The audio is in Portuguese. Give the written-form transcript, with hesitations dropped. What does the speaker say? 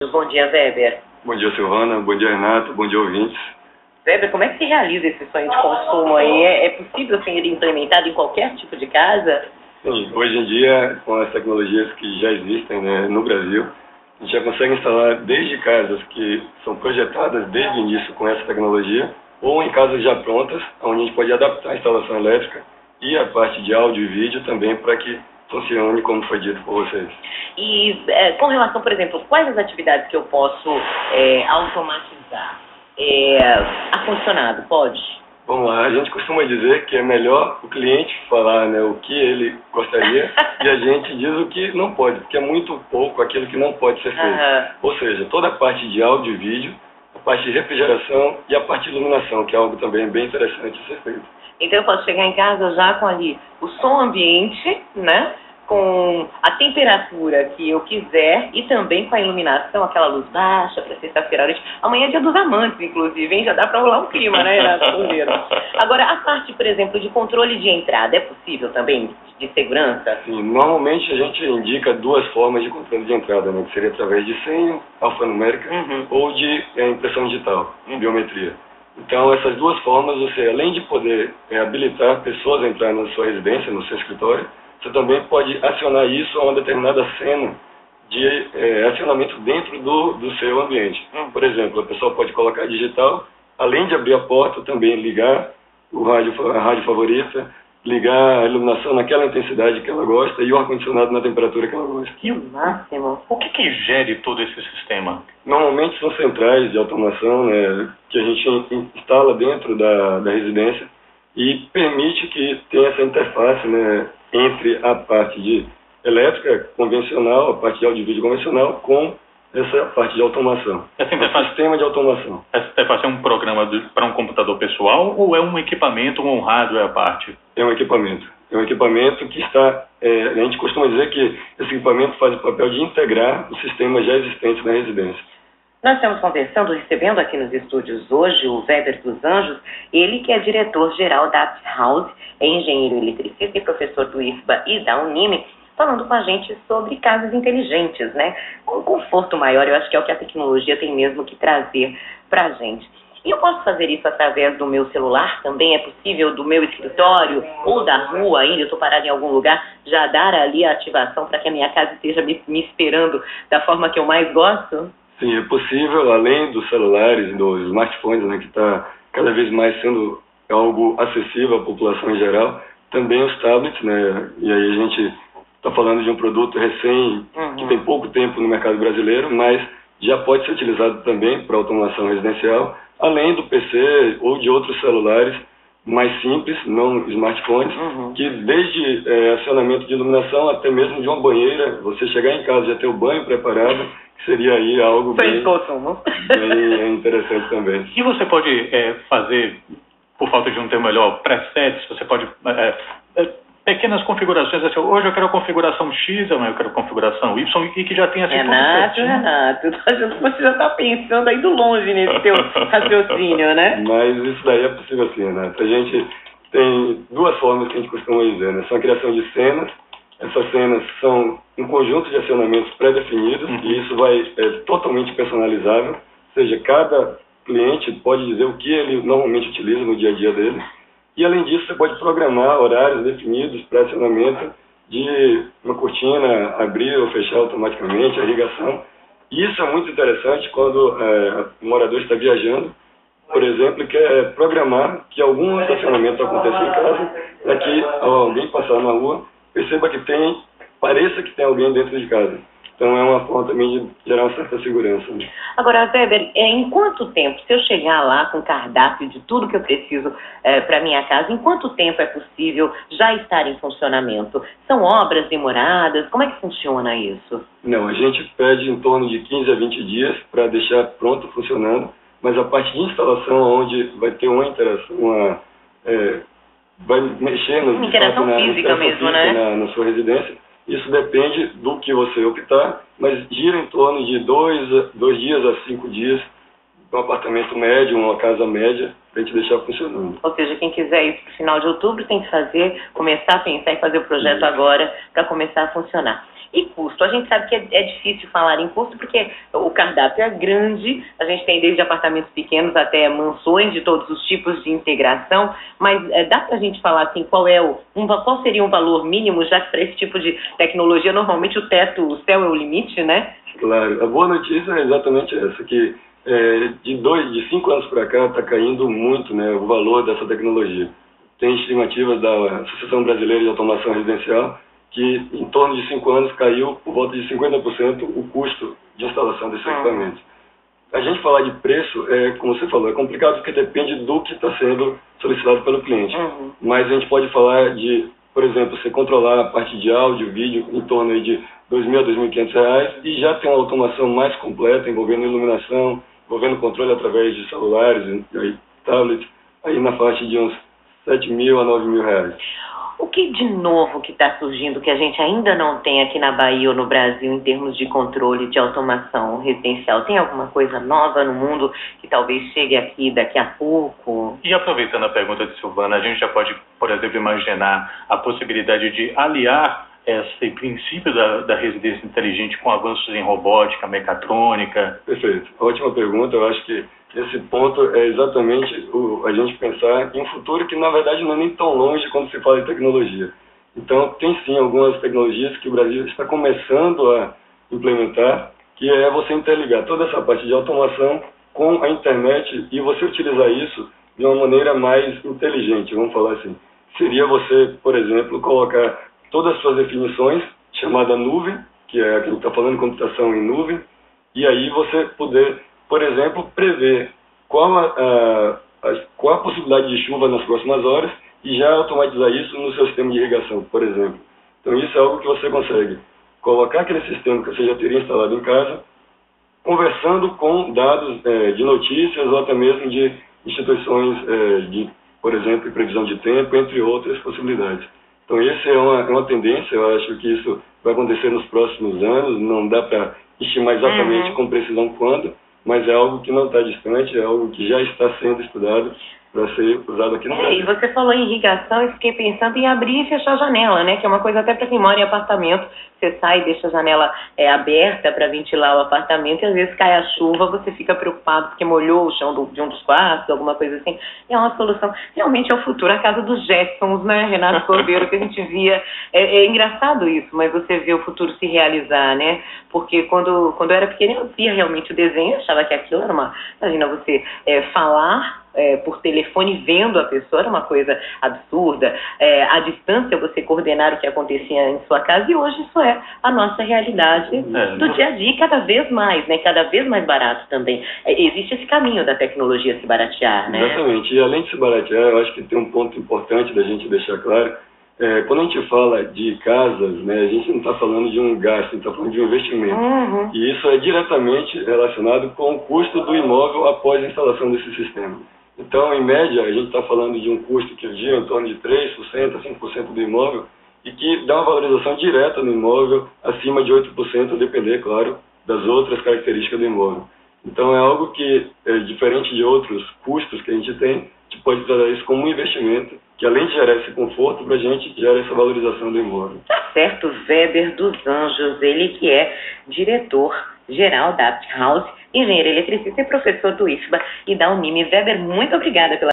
Bom dia, Weber. Bom dia, Silvana. Bom dia, Renato. Bom dia, ouvintes. Weber, como é que se realiza esse sonho de consumo aí? É possível ser implementado em qualquer tipo de casa? Sim, hoje em dia, com as tecnologias que já existem, né, no Brasil, a gente já consegue instalar desde casas que são projetadas desde o início com essa tecnologia, ou em casas já prontas, onde a gente pode adaptar a instalação elétrica e a parte de áudio e vídeo também para que funcione como foi dito por vocês. E com relação, por exemplo, quais as atividades que eu posso automatizar? Ar-condicionado, pode? Vamos lá, a gente costuma dizer que é melhor o cliente falar, né, o que ele gostaria e a gente diz o que não pode, porque é muito pouco aquilo que não pode ser feito. Ou seja, toda a parte de áudio e vídeo, a parte de refrigeração e a parte de iluminação, que é algo também bem interessante de ser feito. Então eu posso chegar em casa já com ali o som ambiente, né? Com a temperatura que eu quiser e também com a iluminação, aquela luz baixa para sexta-feira à noite. Amanhã é dia dos amantes, inclusive, hein? Já dá para rolar um clima, né, Agora, a parte, por exemplo, de controle de entrada, é possível também, de segurança? Sim, normalmente a gente indica duas formas de controle de entrada, né? Que seria através de senha alfanumérica ou de impressão digital, biometria. Então, essas duas formas, você, além de poder habilitar pessoas a entrar na sua residência, no seu escritório, você também pode acionar isso a uma determinada cena de acionamento dentro do seu ambiente. Por exemplo, a pessoa pode colocar digital, além de abrir a porta, também ligar a rádio favorita, ligar a iluminação naquela intensidade que ela gosta e o ar-condicionado na temperatura que ela gosta. Que máximo! O que gere todo esse sistema? Normalmente são centrais de automação, né, que a gente instala dentro da residência e permite que tenha essa interface, né, entre a parte de elétrica convencional, a parte de áudio e vídeo convencional, com essa parte de automação. Essa interface, sistema de automação. Essa interface é um programa para um computador pessoal ou é um equipamento, um hardware à parte? É um equipamento. É um equipamento que está... a gente costuma dizer que esse equipamento faz o papel de integrar os sistemas já existentes na residência. Nós estamos conversando, recebendo aqui nos estúdios hoje o Weber dos Anjos, ele que é diretor-geral da Apps House, é engenheiro eletricista e professor do IFBA e da Unime, falando com a gente sobre casas inteligentes, né? Com um conforto maior, eu acho que é o que a tecnologia tem mesmo que trazer para a gente. E eu posso fazer isso através do meu celular também? É possível do meu escritório ou da rua ainda, eu estou parado em algum lugar, já dar ali a ativação para que a minha casa esteja me esperando da forma que eu mais gosto? Sim, é possível, além dos celulares, dos smartphones, né, que está cada vez mais sendo algo acessível à população em geral, também os tablets, né, e aí a gente está falando de um produto recém, que tem pouco tempo no mercado brasileiro, mas já pode ser utilizado também para automação residencial, além do PC ou de outros celulares mais simples, não smartphones, que desde acionamento de iluminação até mesmo de uma banheira, você chegar em casa e já ter o banho preparado, que seria aí algo bem interessante também. E você pode fazer, por falta de um termo melhor, presets, você pode... pequenas configurações, assim, hoje eu quero a configuração X, amanhã eu quero a configuração Y, e que já tem assim Renato, eu tô achando que você já está pensando aí do longe nesse teu raciocínio, né? Mas isso daí é possível sim, Renato. A gente tem duas formas que a gente costuma dizer, né? São a criação de cenas. Essas cenas são um conjunto de acionamentos pré-definidos e isso vai totalmente personalizável, ou seja, cada cliente pode dizer o que ele normalmente utiliza no dia a dia dele. E além disso, você pode programar horários definidos para acionamento de uma cortina abrir ou fechar automaticamente, a irrigação. E isso é muito interessante quando o morador está viajando, por exemplo, e quer programar que algum estacionamento aconteça em casa, para que ao alguém passar na rua, perceba que pareça que tem alguém dentro de casa. Então é uma forma também de gerar uma certa segurança. Né? Agora, Weber, em quanto tempo, se eu chegar lá com cardápio de tudo que eu preciso para minha casa, em quanto tempo é possível já estar em funcionamento? São obras demoradas? Como é que funciona isso? Não, a gente pede em torno de 15 a 20 dias para deixar pronto funcionando, mas a parte de instalação, onde vai ter uma interação, vai mexer na interação física mesmo, né? Na sua residência. Isso depende do que você optar, mas gira em torno de 2 dias a 5 dias, um apartamento médio, uma casa média, para a gente deixar funcionando. Ou seja, quem quiser ir para o final de outubro tem que começar a pensar em fazer o projeto agora para começar a funcionar. E custo? A gente sabe que é difícil falar em custo porque o cardápio é grande, a gente tem desde apartamentos pequenos até mansões de todos os tipos de integração, mas dá para a gente falar assim, qual seria um valor mínimo, já que para esse tipo de tecnologia normalmente o céu é o limite, né? Claro, a boa notícia é exatamente essa, que de 5 anos para cá está caindo muito, né, o valor dessa tecnologia. Tem estimativas da Associação Brasileira de Automação Residencial que em torno de 5 anos caiu por volta de 50% o custo de instalação desses equipamentos. A gente falar de preço, como você falou, é complicado porque depende do que está sendo solicitado pelo cliente. Mas a gente pode falar de, por exemplo, você controlar a parte de áudio, vídeo, em torno aí de R$2.000 a R$2.500 e já tem uma automação mais completa, envolvendo iluminação, envolvendo controle através de celulares, tablets, aí na faixa de uns R$7.000 a R$9.000. O que de novo que está surgindo que a gente ainda não tem aqui na Bahia ou no Brasil em termos de controle de automação residencial? Tem alguma coisa nova no mundo que talvez chegue aqui daqui a pouco? E aproveitando a pergunta de Silvana, a gente já pode, por exemplo, imaginar a possibilidade de aliar esse princípio da residência inteligente com avanços em robótica, mecatrônica? Perfeito. Ótima pergunta. Eu acho que esse ponto é exatamente a gente pensar em um futuro que, na verdade, não é nem tão longe quando se fala de tecnologia. Então, tem sim algumas tecnologias que o Brasil está começando a implementar, que é você interligar toda essa parte de automação com a internet e você utilizar isso de uma maneira mais inteligente, vamos falar assim. Seria você, por exemplo, colocar todas as suas definições, chamada nuvem, que é aquilo que está falando de computação em nuvem, e aí você poder, por exemplo, prever qual a possibilidade de chuva nas próximas horas e já automatizar isso no seu sistema de irrigação, por exemplo. Então isso é algo que você consegue colocar aquele sistema que você já teria instalado em casa, conversando com dados de notícias ou até mesmo de instituições por exemplo, previsão de tempo, entre outras possibilidades. Então essa é uma tendência, eu acho que isso vai acontecer nos próximos anos, não dá para estimar exatamente com precisão quando, mas é algo que não está distante, é algo que já está sendo estudado para ser usado aqui no Brasil. E você falou em irrigação e fiquei pensando em abrir e fechar a janela, né? Que é uma coisa até para quem mora em apartamento. Você sai e deixa a janela aberta para ventilar o apartamento e às vezes cai a chuva, você fica preocupado porque molhou o chão de um dos quartos, alguma coisa assim. E é uma solução. Realmente é o futuro, a casa dos Jetsons, né, Renato Cordeiro, que a gente via. É engraçado isso, mas você vê o futuro se realizar, né? Porque quando eu era pequena eu via realmente o desenho, achava que aquilo era uma... Imagina você falar por telefone vendo a pessoa, era uma coisa absurda. À distância você coordenar o que acontecia em sua casa e hoje isso é a nossa realidade do dia a dia, cada vez mais, né? Cada vez mais barato também. Existe esse caminho da tecnologia se baratear, né? Exatamente. E além de se baratear, eu acho que tem um ponto importante da gente deixar claro. Quando a gente fala de casas, né, a gente não está falando de um gasto, a gente está falando de um investimento. E isso é diretamente relacionado com o custo do imóvel após a instalação desse sistema. Então, em média, a gente está falando de um custo que gira em torno de 3% a 5% do imóvel e que dá uma valorização direta no imóvel acima de 8%, a depender, claro, das outras características do imóvel. Então, é algo que, diferente de outros custos que a gente tem, a gente pode tratar isso como um investimento que, além de gerar esse conforto, para a gente gera essa valorização do imóvel. Tá certo, Weber dos Anjos, ele que é diretor-geral da Apt House, engenheiro eletricista e professor do IFBA e da Unime. Weber, muito obrigada pela